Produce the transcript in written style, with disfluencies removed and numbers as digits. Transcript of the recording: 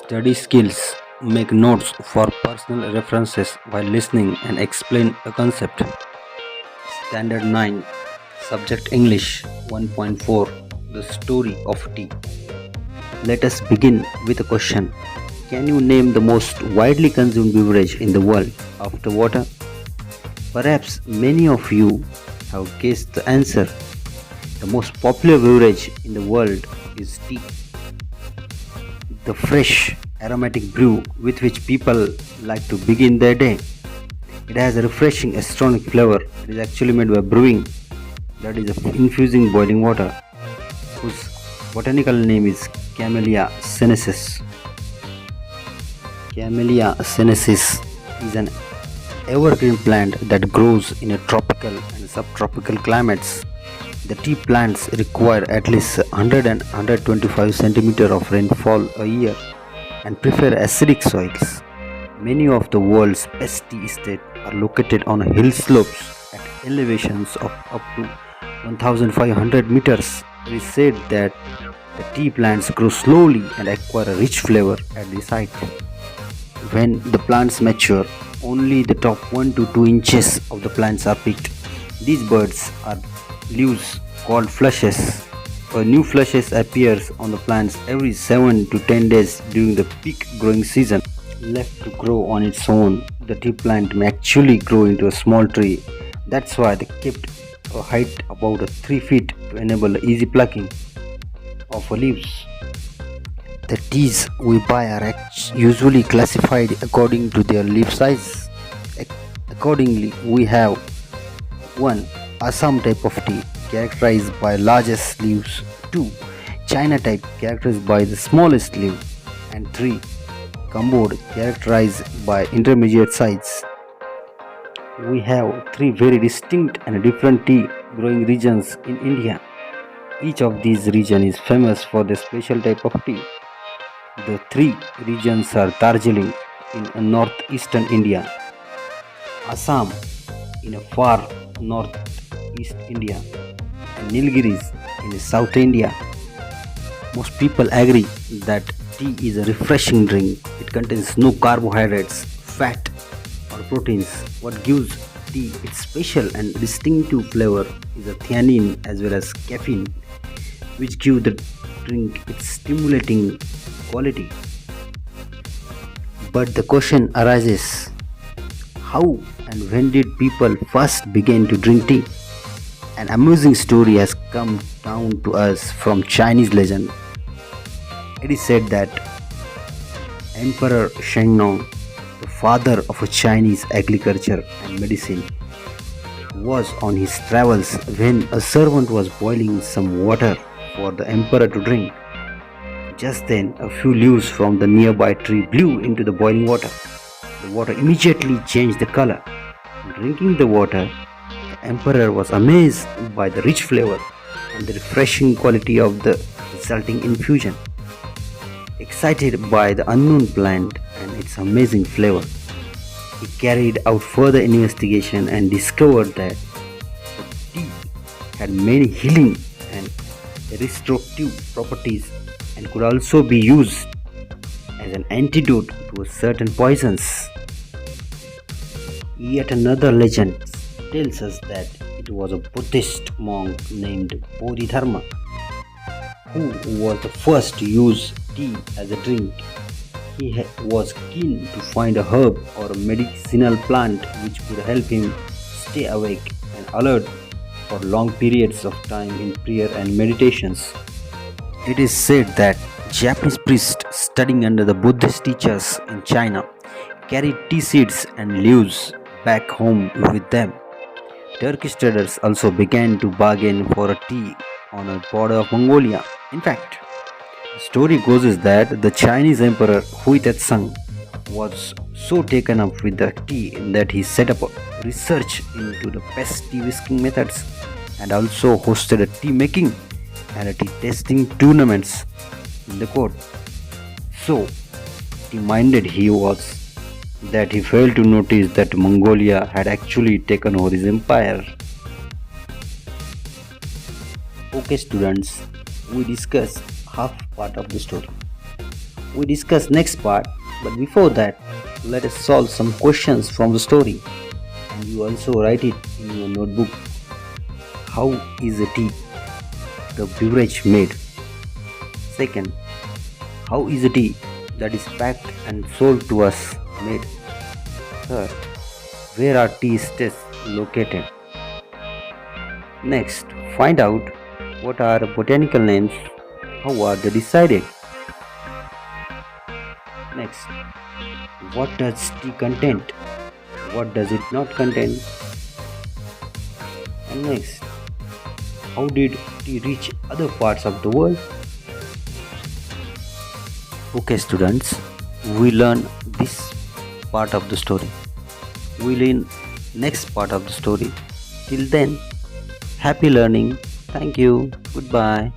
Study skills. Make notes for personal references while listening and explain a concept. Standard 9. Subject English 1.4. The story of tea. Let us begin with a question. Can you name the most widely consumed beverage in the world after water? Perhaps many of you have guessed the answer. The most popular beverage in the world is tea. The fresh, aromatic brew with which people like to begin their day. It has a refreshing astronic flavor. It is actually made by brewing, that is, infusing boiling water, whose botanical name is Camellia sinensis. Camellia sinensis is an evergreen plant that grows in a tropical and subtropical climates. The tea plants require at least 100 and 125 centimeters of rainfall a year and prefer acidic soils. Many of the world's best tea estates are located on hill slopes at elevations of up to 1500 meters. It is said that the tea plants grow slowly and acquire a rich flavor at the site. When the plants mature, only the top 1 to 2 inches of the plants are picked. These buds are leaves called flushes. A new flushes appears on the plants every 7 to 10 days during the peak growing season. Left to grow on its own, the tea plant may actually grow into a small tree. That's why they kept a height about 3 feet to enable the easy plucking of leaves. The teas we buy are usually classified according to their leaf size. Accordingly, we have 1. Assam type of tea characterized by largest leaves. 2. China type characterized by the smallest leaf. And 3. Cambodge characterized by intermediate size. We have 3 very distinct and different tea growing regions in India. Each of these regions is famous for their special type of tea. The 3 regions are Darjeeling in northeastern India, Assam in a far northeast India, and Nilgiris in South India. Most people agree that tea is a refreshing drink. It contains no carbohydrates, fat, or proteins. What gives tea its special and distinctive flavor is a theanine as well as caffeine, which give the drink its stimulating quality. But the question arises, how and when did people first begin to drink tea? An amusing story has come down to us from Chinese legend. It is said that Emperor Shennong, the father of Chinese agriculture and medicine, was on his travels when a servant was boiling some water for the emperor to drink. Just then, a few leaves from the nearby tree blew into the boiling water. The water immediately changed the color. Drinking the water, the emperor was amazed by the rich flavor and the refreshing quality of the resulting infusion. Excited by the unknown plant and its amazing flavor, he carried out further investigation and discovered that the tea had many healing and restorative properties and could also be used as an antidote to certain poisons. Yet another legend tells us that it was a Buddhist monk named Bodhidharma who was the first to use tea as a drink. He was keen to find a herb or a medicinal plant which could help him stay awake and alert for long periods of time in prayer and meditations. It is said that Japanese priests studying under the Buddhist teachers in China carried tea seeds and leaves back home with them. Turkish traders also began to bargain for a tea on the border of Mongolia. In fact, the story goes is that the Chinese emperor Hui Tetsung was so taken up with the tea that he set up research into the best tea whisking methods and also hosted a tea making and a tea tasting tournaments in the court. So tea-minded he was that he failed to notice that Mongolia had actually taken over his empire. Okay students, we discussed half part of the story. we discuss next part, but before that, let us solve some questions from the story. And you also write it in your notebook. How is a tea, the beverage, made? Second, how is a tea that is packed and sold to us made? Third, where are tea estates located? Next, find out what are botanical names, how are they decided? Next, what does tea contain? What does it not contain? And next, how did tea reach other parts of the world? Okay, students, we learn this part of the story. We learn next part of the story. Till then, happy learning. Thank you. Goodbye.